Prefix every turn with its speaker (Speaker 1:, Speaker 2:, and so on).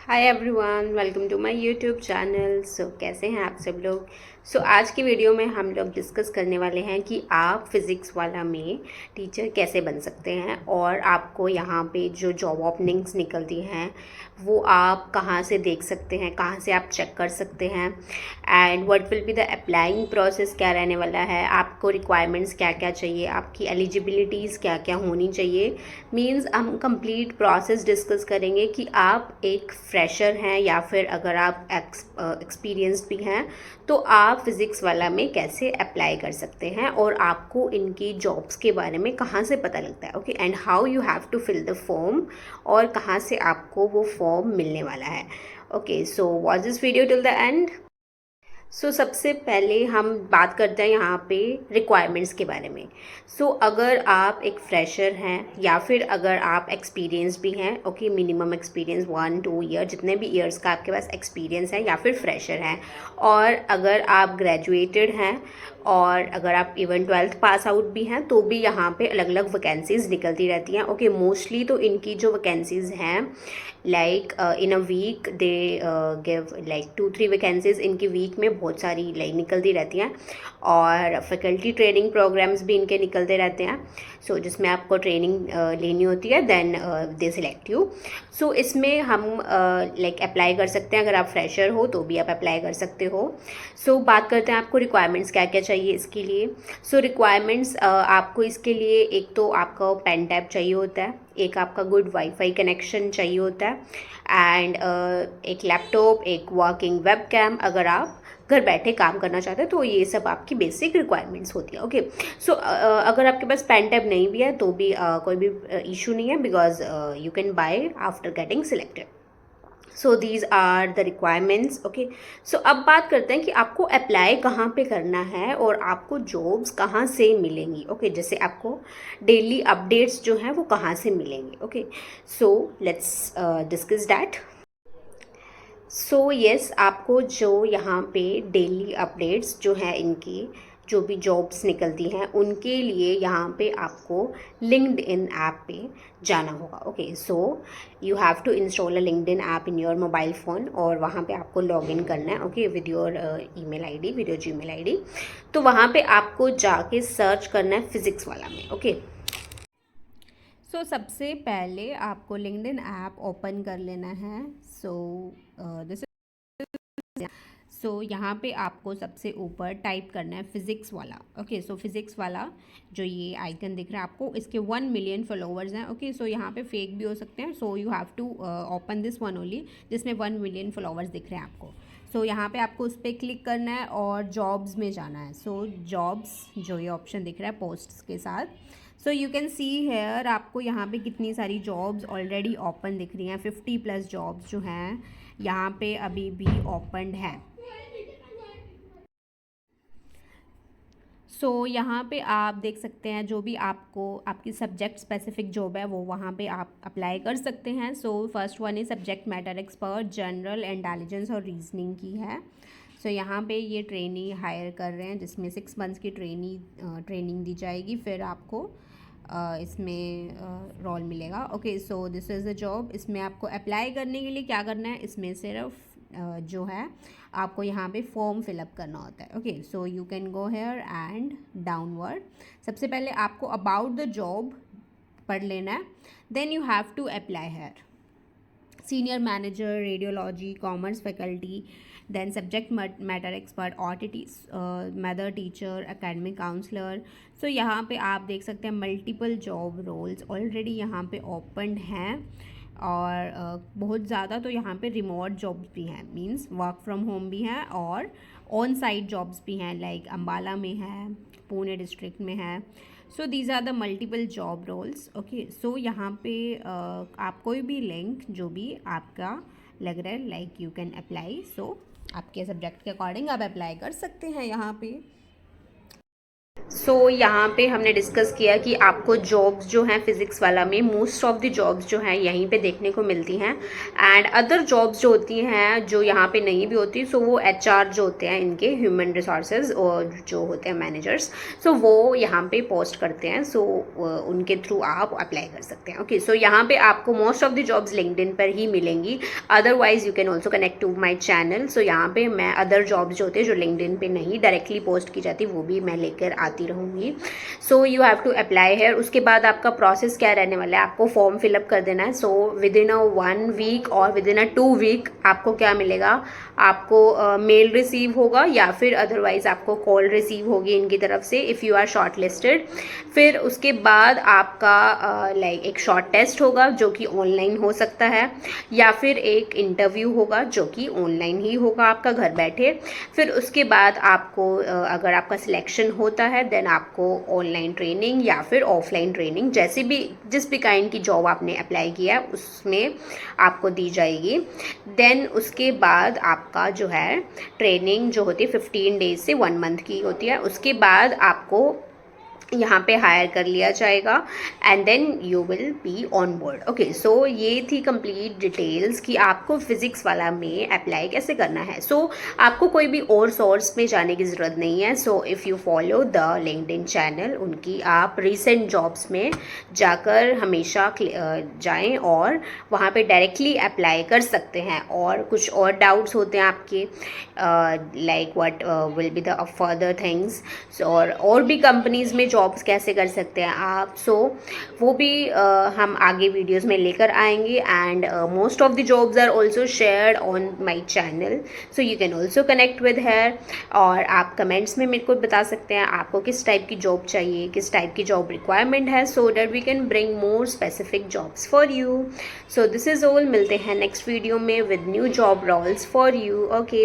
Speaker 1: Hi everyone, welcome to my YouTube channel. कैसे हैं आप सब लोग। आज की वीडियो में हम लोग डिस्कस करने वाले हैं कि आप फिज़िक्स वाला में टीचर कैसे बन सकते हैं और आपको यहाँ पे जो जॉब ओपनिंग्स निकलती हैं वो आप कहाँ से देख सकते हैं, कहाँ से आप चेक कर सकते हैं, and what will be the applying process क्या रहने वाला है, आपको रिक्वायरमेंट्स क्या क्या चाहिए, आपकी एलिजिबिलिटीज़ क्या क्या होनी चाहिए। मीन्स हम कंप्लीट प्रोसेस डिस्कस करेंगे कि आप एक फ्रेशर हैं या फिर अगर आप एक्सपीरियंस्ड भी हैं तो आप फिज़िक्स वाला में कैसे अप्लाई कर सकते हैं और आपको इनकी जॉब्स के बारे में कहाँ से पता लगता है। Okay, and how you have to fill the form और कहाँ से आपको वो फॉर्म मिलने वाला है। Okay, so watch this video till the end. सबसे पहले हम बात करते हैं यहाँ पे रिक्वायरमेंट्स के बारे में। अगर आप एक फ्रेशर हैं या फिर अगर आप एक्सपीरियंस भी हैं, ओके, मिनिमम एक्सपीरियंस 1-2 ईयर, जितने भी ईयर्स का आपके पास एक्सपीरियंस है, या फिर फ्रेशर हैं, और अगर आप ग्रेजुएटेड हैं और अगर आप इवन 12th पास आउट भी हैं तो भी यहाँ पे अलग अलग वैकेंसीज़ निकलती रहती हैं। ओके, मोस्टली तो इनकी जो वैकेंसीज़ हैं like in a week they give like 2-3 vacancies इनकी वीक में बहुत सारी लाइक निकलती रहती हैं, और फैकल्टी ट्रेनिंग प्रोग्राम्स भी इनके निकलते रहते हैं। जिसमें आपको ट्रेनिंग लेनी होती है, देन दे सिलेक्ट यू। इसमें हम लाइक अप्लाई कर सकते हैं। अगर आप फ्रेशर हो तो भी आप अप्लाई कर सकते हो। बात करते हैं आपको रिक्वायरमेंट्स क्या क्या चाहिए इसके लिए। रिक्वायरमेंट्स आपको इसके लिए एक तो आपका पेन टैब चाहिए होता है, एक आपका गुड वाईफाई कनेक्शन चाहिए होता है, एंड एक लैपटॉप, एक वर्किंग वेब कैम। अगर आप घर बैठे काम करना चाहते हैं तो ये सब आपकी बेसिक रिक्वायरमेंट्स होती है। ओके, अगर आपके पास पेन टैब नहीं भी है तो भी कोई भी इशू नहीं है, because you can buy after getting selected. These are the requirements. Okay, अब बात करते हैं कि आपको अप्लाई कहाँ पे करना है और आपको जॉब्स कहाँ से मिलेंगी। ओके, जैसे आपको डेली अपडेट्स जो हैं वो कहाँ से मिलेंगे। Okay, let's discuss that. Yes, आपको जो यहाँ पे डेली अपडेट्स जो है इनकी जो भी जॉब्स निकलती हैं उनके लिए यहाँ पे आपको लिंक्डइन ऐप पे जाना होगा। Okay, you have to install a LinkedIn app in your mobile phone, और वहाँ पे आपको लॉगिन करना है। Okay, with your email ID, with your Gmail ID. तो वहाँ पे आपको जाके सर्च करना है फिज़िक्स वाला में। ओके, सबसे पहले आपको लिंक्डइन ऐप ओपन कर लेना है। दिस यहाँ पे आपको सबसे ऊपर टाइप करना है फिज़िक्स वाला। ओके, फिज़िक्स वाला जो ये आइकन दिख रहा है आपको, इसके 1 मिलियन फॉलोवर्स हैं। ओके, यहाँ पे फेक भी हो सकते हैं। You have to open this one only जिसमें 1 मिलियन फॉलोवर्स दिख रहे हैं आपको। यहाँ पे आपको उस पर क्लिक करना है और जॉब्स में जाना है। जॉब्स जो ये ऑप्शन दिख रहा है पोस्ट्स के साथ, यू कैन सी हेयर आपको यहाँ पे कितनी सारी जॉब्स ऑलरेडी ओपन दिख रही हैं। 50+ जॉब्स जो हैं यहाँ पे अभी भी ओपन है। यहाँ पे आप देख सकते हैं जो भी आपको आपकी सब्जेक्ट स्पेसिफिक जॉब है वो वहाँ पे आप अप्लाई कर सकते हैं। First one is subject matter expert, general, intelligence और रीजनिंग की है। यहाँ पे ये ट्रेनी हायर कर रहे हैं जिसमें 6 मंथ्स की ट्रेनिंग दी जाएगी, फिर आपको इसमें रोल मिलेगा। Okay, this is the job. इसमें आपको अप्लाई करने के लिए क्या करना है, इसमें सिर्फ जो है आपको यहाँ पे फॉर्म फिलअप करना होता है। Okay, you can go here and downward. सबसे पहले आपको अबाउट द जॉब पढ़ लेना है, then you have to apply here. Senior manager, radiology, commerce faculty, then subject matter expert, mother teacher, academic counsellor. यहाँ पे आप देख सकते हैं मल्टीपल जॉब रोल्स ऑलरेडी यहाँ पे ओपन हैं, और बहुत ज़्यादा तो यहाँ पे रिमोट जॉब्स भी हैं, मींस वर्क फ्रॉम होम भी हैं, और ऑन साइट जॉब्स भी हैं, लाइक अम्बाला में है, पुणे डिस्ट्रिक्ट में है। These are the multiple job roles. Okay, यहाँ पे आप कोई भी लिंक जो भी आपका लग रहा है लाइक यू कैन अप्लाई। आपके सब्जेक्ट के अकॉर्डिंग आप अप्लाई कर सकते हैं यहाँ पे। सो यहाँ पे हमने डिस्कस किया कि आपको जॉब्स जो हैं फिज़िक्स वाला में मोस्ट ऑफ द जॉब्स जो हैं यहीं पे देखने को मिलती हैं, एंड अदर जॉब्स जो होती हैं जो यहाँ पे नहीं भी होती, सो वो HR जो होते हैं इनके ह्यूमन रिसोर्सेज और जो होते हैं मैनेजर्स, सो वो यहाँ पे पोस्ट करते हैं, सो उनके थ्रू आप अप्लाई कर सकते हैं। ओके, सो यहाँ पे आपको most of the jobs LinkedIn पर ही मिलेंगी, otherwise you can also connect to my channel. So यहाँ पे मैं अदर जॉब्स जो होते हैं जो लिंक्डइन पे नहीं डायरेक्टली पोस्ट की जाती वो भी मैं लेकर आती रहूँगी। So you have to apply है। उसके बाद आपका प्रोसेस क्या रहने वाला है, आपको फॉर्म फिलअप कर देना है। So within a 1 week और विद इन अ 2 वीक आपको क्या मिलेगा, आपको मेल रिसीव होगा या फिर अदरवाइज आपको कॉल रिसीव होगी इनकी तरफ से if you are shortlisted. फिर उसके बाद आपका लाइक एक शॉर्ट टेस्ट होगा जो कि ऑनलाइन हो सकता है, या फिर एक इंटरव्यू होगा जो कि ऑनलाइन ही होगा आपका घर बैठे। फिर उसके बाद आपको अगर आपका सिलेक्शन होता है देन आपको ऑनलाइन ट्रेनिंग या फिर ऑफलाइन ट्रेनिंग जैसे भी जिस भी काइंड की जॉब आपने अप्लाई किया है उसमें आपको दी जाएगी। देन उसके बाद आपका जो है ट्रेनिंग जो होती है 15 डेज से 1 मंथ की होती है। उसके बाद आपको यहाँ पे हायर कर लिया जाएगा and then you will be on board. Okay, so ये थी कंप्लीट डिटेल्स कि आपको फिज़िक्स वाला में अप्लाई कैसे करना है। सो आपको कोई भी और सोर्स में जाने की ज़रूरत नहीं है। So if you follow the LinkedIn channel, उनकी आप रिसेंट जॉब्स में जाकर हमेशा जाएं और वहाँ पे डायरेक्टली अप्लाई कर सकते हैं। और कुछ और डाउट्स होते हैं आपके like what will be the further things, और भी कंपनीज़ में जॉब्स कैसे कर सकते हैं आप, सो वो भी हम आगे वीडियोस में लेकर आएंगे। And most of the jobs are also shared on my channel, so you can also connect with her. और आप कमेंट्स में मेरे को बता सकते हैं आपको किस टाइप की जॉब चाहिए, किस टाइप की जॉब रिक्वायरमेंट है, so that we can bring more specific jobs for you. So this is all, मिलते हैं नेक्स्ट वीडियो में with new job roles for you. Okay,